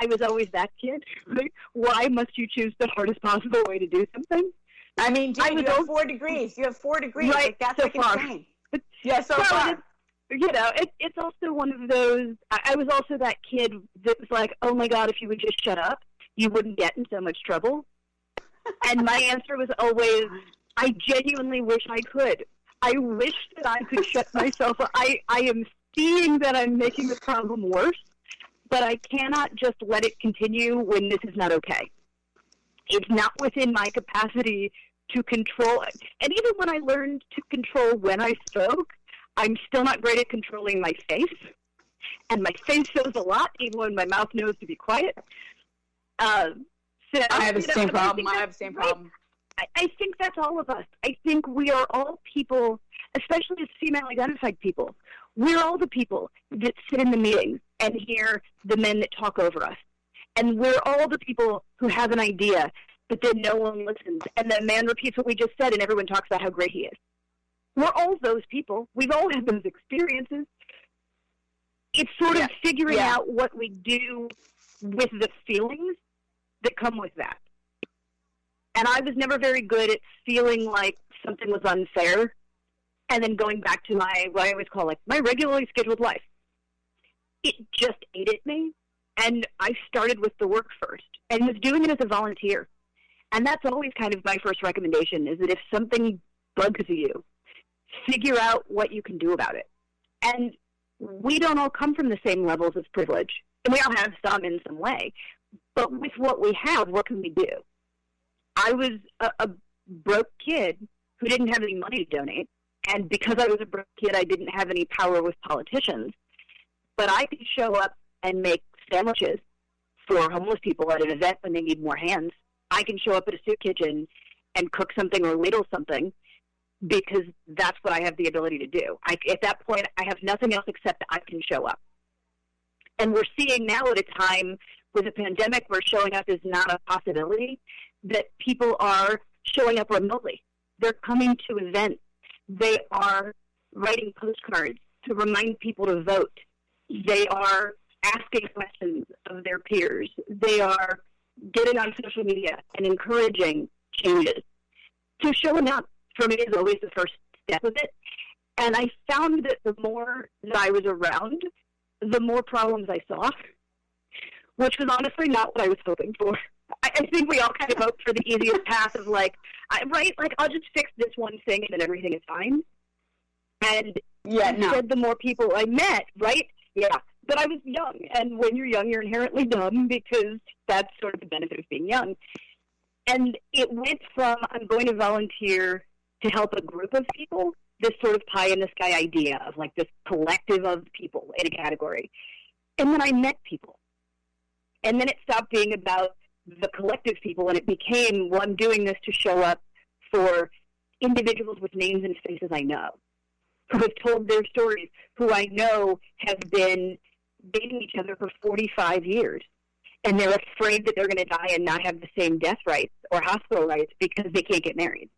I was always that kid. Right? Why must you choose the hardest possible way to do something? I mean, Jane, you have 4 degrees. You have 4 degrees. Right, like, that's so like far. insane. Yeah, so far. It's also one of those, I was also that kid that was like, oh my God, if you would just shut up, you wouldn't get in so much trouble. And my answer was always, I genuinely wish I could. I wish that I could shut myself up. I am seeing that I'm making the problem worse, but I cannot just let it continue when this is not okay. It's not within my capacity to control it. And even when I learned to control when I spoke, I'm still not great at controlling my face. And my face shows a lot, even when my mouth knows to be quiet. I have the same problem. I think that's all of us. I think we are all people, especially as female-identified people. We're all the people that sit in the meetings and hear the men that talk over us. And we're all the people who have an idea, but then no one listens. And the man repeats what we just said, and everyone talks about how great he is. We're all those people. We've all had those experiences. It's sort of figuring out what we do with the feelings that come with that. And I was never very good at feeling like something was unfair and then going back to my, what I always call like my regularly scheduled life. It just ate at me. And I started with the work first and was doing it as a volunteer. And that's always kind of my first recommendation, is that if something bugs you, figure out what you can do about it. And we don't all come from the same levels of privilege. And we all have some in some way. But with what we have, what can we do? I was a broke kid who didn't have any money to donate. And because I was a broke kid, I didn't have any power with politicians. But I could show up and make sandwiches for homeless people at an event when they need more hands. I can show up at a soup kitchen and cook something or ladle something because that's what I have the ability to do. At that point, I have nothing else except I can show up. And we're seeing now at a time with a pandemic where showing up is not a possibility, that people are showing up remotely. They're coming to events. They are writing postcards to remind people to vote. They are asking questions of their peers. They are getting on social media and encouraging changes. So showing up, for me, is always the first step of it. And I found that the more that I was around, the more problems I saw, which was honestly not what I was hoping for. I think we all kind of hope for the easiest path of I'll just fix this one thing and then everything is fine. And instead, the more people I met, but I was young, and when you're young, you're inherently dumb because that's sort of the benefit of being young. And it went from I'm going to volunteer to help a group of people, this sort of pie-in-the-sky idea of like this collective of people in a category. And then I met people. And then it stopped being about the collective people, and it became, well, I'm doing this to show up for individuals with names and faces I know, who have told their stories, who I know have been dating each other for 45 years. And they're afraid that they're going to die and not have the same death rights or hospital rights because they can't get married.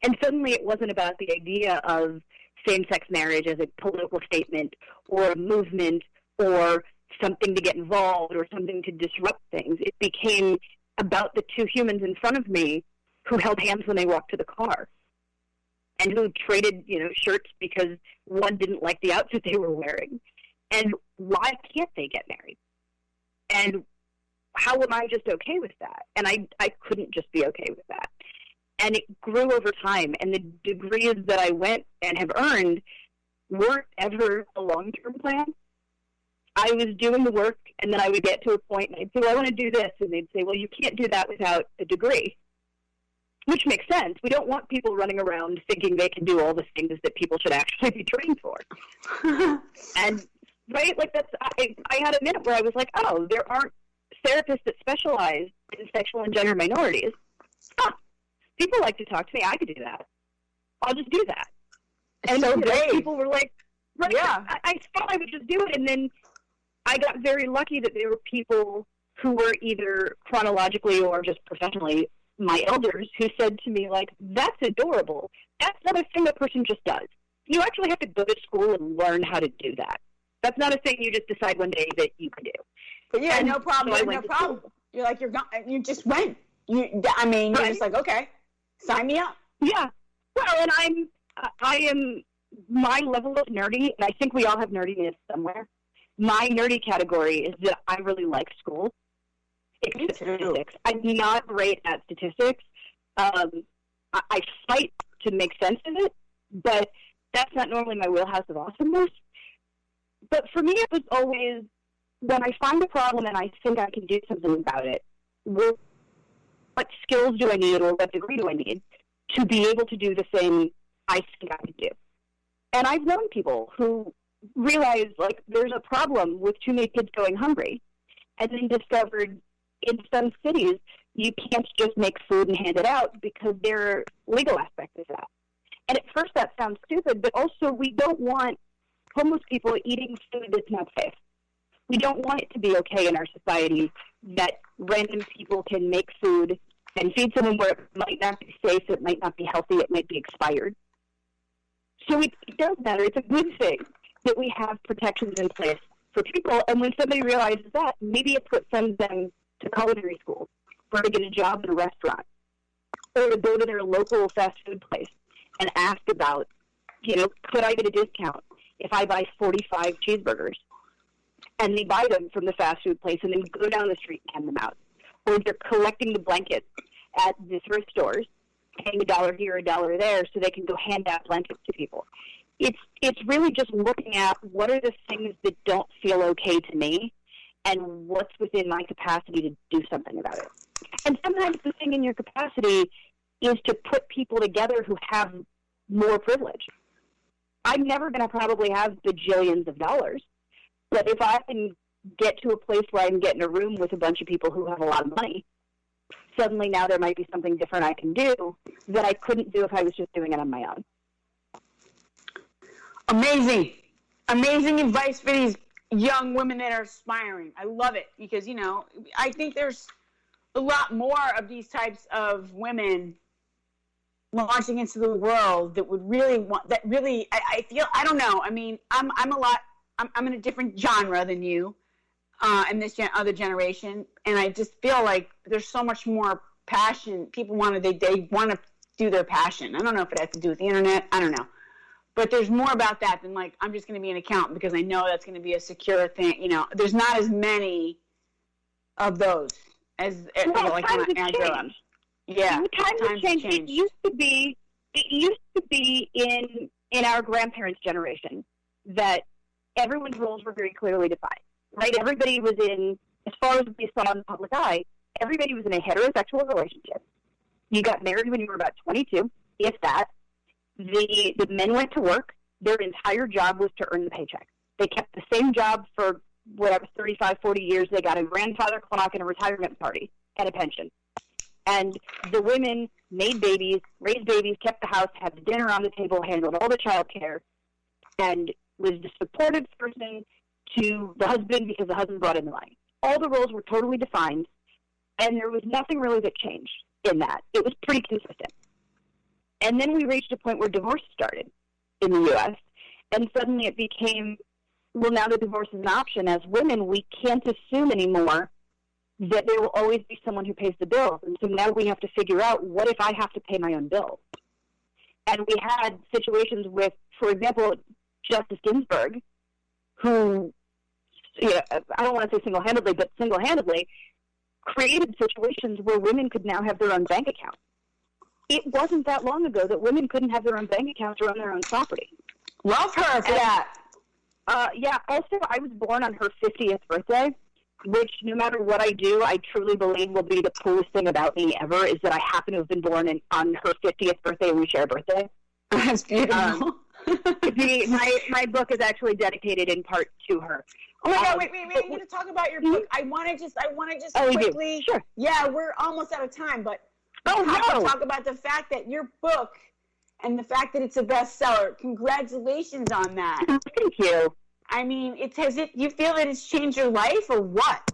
And suddenly it wasn't about the idea of same-sex marriage as a political statement or a movement or something to get involved or something to disrupt things. It became about the two humans in front of me who held hands when they walked to the car and who traded, shirts because one didn't like the outfit they were wearing. And why can't they get married? And how am I just okay with that? And I couldn't just be okay with that. And it grew over time, and the degrees that I went and have earned weren't ever a long-term plan. I was doing the work, and then I would get to a point, and I'd say, well, I want to do this. And they'd say, well, you can't do that without a degree, which makes sense. We don't want people running around thinking they can do all the things that people should actually be trained for. And, I had a minute where I was like, oh, there aren't therapists that specialize in sexual and gender minorities. People like to talk to me. I could do that. I'll just do that. And so people were like, I thought I would just do it. And then I got very lucky that there were people who were either chronologically or just professionally my elders who said to me, like, that's adorable. That's not a thing a person just does. You actually have to go to school and learn how to do that. That's not a thing you just decide one day that you can do. But yeah, no problem. So no problem. You're like, you just went. You're just like, okay, sign me up. Yeah. Well, and I am, my level of nerdy, and I think we all have nerdiness somewhere. My nerdy category is that I really like school. Except statistics. I'm not great at statistics. I fight to make sense of it, but that's not normally my wheelhouse of awesomeness. But for me, it was always, when I find a problem and I think I can do something about it, what skills do I need or what degree do I need to be able to do the thing I think I can do? And I've known people who realize, like, there's a problem with too many kids going hungry, and then discovered in some cities you can't just make food and hand it out because there are legal aspects of that. And at first that sounds stupid, but also we don't want homeless people eating food that's not safe. We don't want it to be okay in our society that random people can make food and feed someone where it might not be safe, it might not be healthy, it might be expired. So it does matter. It's a good thing that we have protections in place for people. And when somebody realizes that, maybe it's what sends them to culinary school, or to get a job in a restaurant, or to go to their local fast food place and ask about, could I get a discount if I buy 45 cheeseburgers? And they buy them from the fast food place and then go down the street and hand them out. Or they're collecting the blankets at the thrift stores, paying $1 here, $1 there, so they can go hand out blankets to people. It's really just looking at what are the things that don't feel okay to me and what's within my capacity to do something about it. And sometimes the thing in your capacity is to put people together who have more privilege. I'm never going to probably have bajillions of dollars, but if I can get to a place where I can get in a room with a bunch of people who have a lot of money, suddenly now there might be something different I can do that I couldn't do if I was just doing it on my own. Amazing. Amazing advice for these young women that are aspiring. I love it because, I think there's a lot more of these types of women launching into the world that would really want, that really, I feel, I don't know. I mean, I'm in a different genre than you and this other generation. And I just feel like there's so much more passion. People they want to do their passion. I don't know if it has to do with the internet. I don't know. But there's more about that than, like, I'm just going to be an accountant because I know that's going to be a secure thing. There's not as many of those as times have changed. Yeah, times have changed. It used to be in our grandparents' generation that everyone's roles were very clearly defined. Right? Everybody was in, as far as we saw in the public eye, everybody was in a heterosexual relationship. You got married when you were about 22, if that. The men went to work. Their entire job was to earn the paycheck. They kept the same job for, 35, 40 years. They got a grandfather clock and a retirement party and a pension. And the women made babies, raised babies, kept the house, had the dinner on the table, handled all the child care, and was the supportive person to the husband because the husband brought in the money. All the roles were totally defined, and there was nothing really that changed in that. It was pretty consistent. And then we reached a point where divorce started in the U.S., and suddenly it became, well, now that divorce is an option, as women, we can't assume anymore that there will always be someone who pays the bills. And so now we have to figure out, what if I have to pay my own bills? And we had situations with, for example, Justice Ginsburg, who, I don't want to say single-handedly, but single-handedly created situations where women could now have their own bank account. It wasn't that long ago that women couldn't have their own bank accounts or own their own property. Love her for that. Yeah, also, I was born on her 50th birthday, which no matter what I do, I truly believe will be the coolest thing about me ever, is that I happen to have been born on her 50th birthday, and we share a birthday. That's beautiful. My book is actually dedicated in part to her. Oh my God! Wait! I'm going to talk about your book. I want to just quickly. Sure. Yeah, we're almost out of time, but I have to talk about the fact that your book and the fact that it's a bestseller. Congratulations on that. Thank you. I mean, you feel that it's changed your life, or what?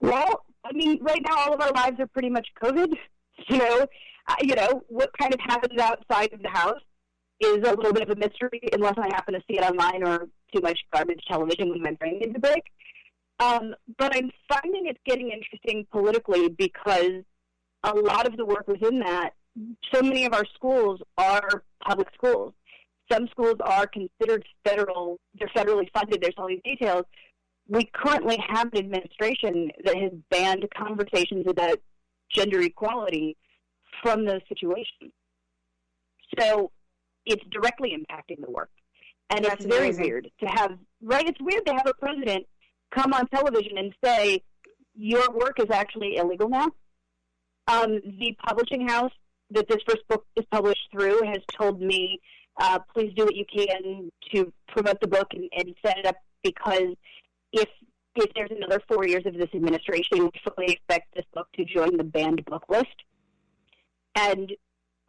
Well, I mean, right now all of our lives are pretty much COVID. What kind of happens outside of the house is a little bit of a mystery, unless I happen to see it online or too much garbage television when my brain needs a break. But I'm finding it's getting interesting politically because a lot of the work within that, so many of our schools are public schools. Some schools are considered they're federally funded, there's all these details. We currently have an administration that has banned conversations about gender equality from those situations. So it's directly impacting the work. And That's it's very amazing. weird to have, right? It's weird to have a president come on television and say, your work is actually illegal now. The publishing house that this first book is published through has told me, please do what you can to promote the book and set it up, because if there's another 4 years of this administration, we fully expect this book to join the banned book list. And,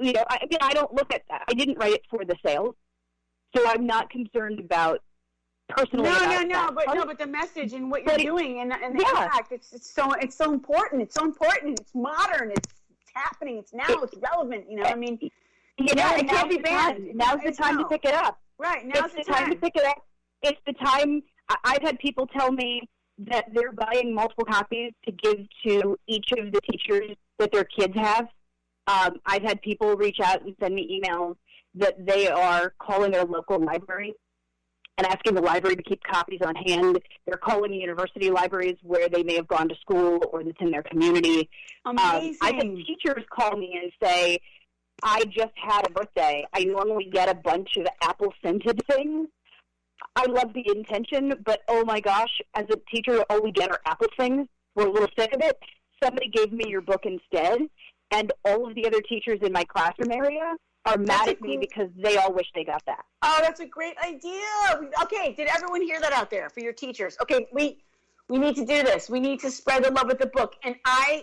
I don't look at that. I didn't write it for the sales, so I'm not concerned about personally. But the message and what you're doing and the impact, it's so important. It's so important. It's modern. It's happening. It's now. It's relevant. It can't be banned. Now's the time to pick it up. Right. Now's the time to pick it up. It's the time. I've had people tell me that they're buying multiple copies to give to each of the teachers that their kids have. I've had people reach out and send me emails that they are calling their local library and asking the library to keep copies on hand. They're calling university libraries where they may have gone to school or that's in their community. Amazing. I've had teachers call me and say, I just had a birthday. I normally get a bunch of apple-scented things. I love the intention, but oh my gosh, as a teacher, all we get are apple things. We're a little sick of it. Somebody gave me your book instead, and all of the other teachers in my classroom area are mad at me because they all wish they got that. Oh, that's a great idea. Okay, did everyone hear that out there for your teachers? Okay, we need to do this. We need to spread the love of the book, and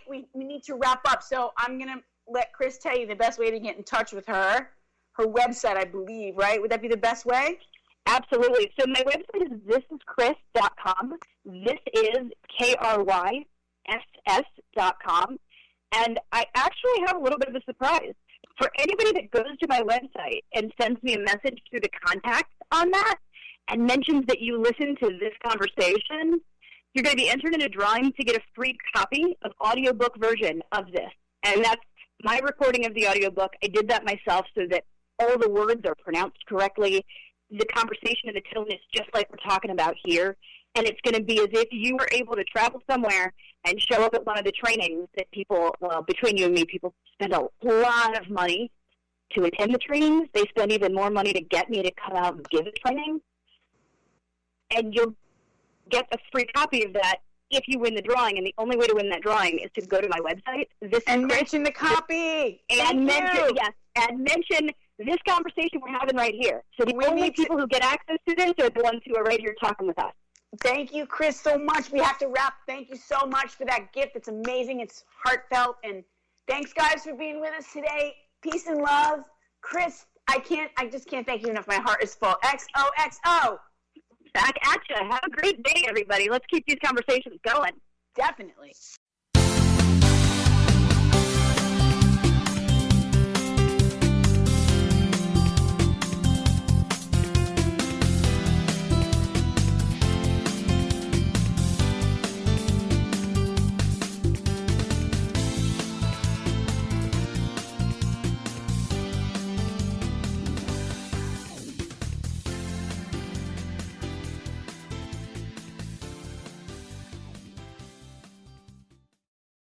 we need to wrap up. So I'm going to let KRYSS tell you the best way to get in touch with her. Her website, I believe, right? Would that be the best way? Absolutely. So my website is thisiskryss.com. This is KRYSS.com. And I actually have a little bit of a surprise. For anybody that goes to my website and sends me a message through the contact on that and mentions that you listen to this conversation, you're going to be entered in a drawing to get a free copy of audiobook version of this. And that's my recording of the audiobook. I did that myself so that all the words are pronounced correctly. The conversation and the tone is just like we're talking about here. And it's going to be as if you were able to travel somewhere and show up at one of the trainings that people, well, between you and me, people spend a lot of money to attend the trainings. They spend even more money to get me to come out and give a training. And you'll get a free copy of that if you win the drawing. And the only way to win that drawing is to go to my website. Mention the copy. And mention this conversation we're having right here. So the only people who get access to this are the ones who are right here talking with us. Thank you, KRYSS, so much. We have to wrap. Thank you so much for that gift. It's amazing. It's heartfelt. And thanks, guys, for being with us today. Peace and love. KRYSS, I just can't thank you enough. My heart is full. XOXO. Back at you. Have a great day, everybody. Let's keep these conversations going. Definitely.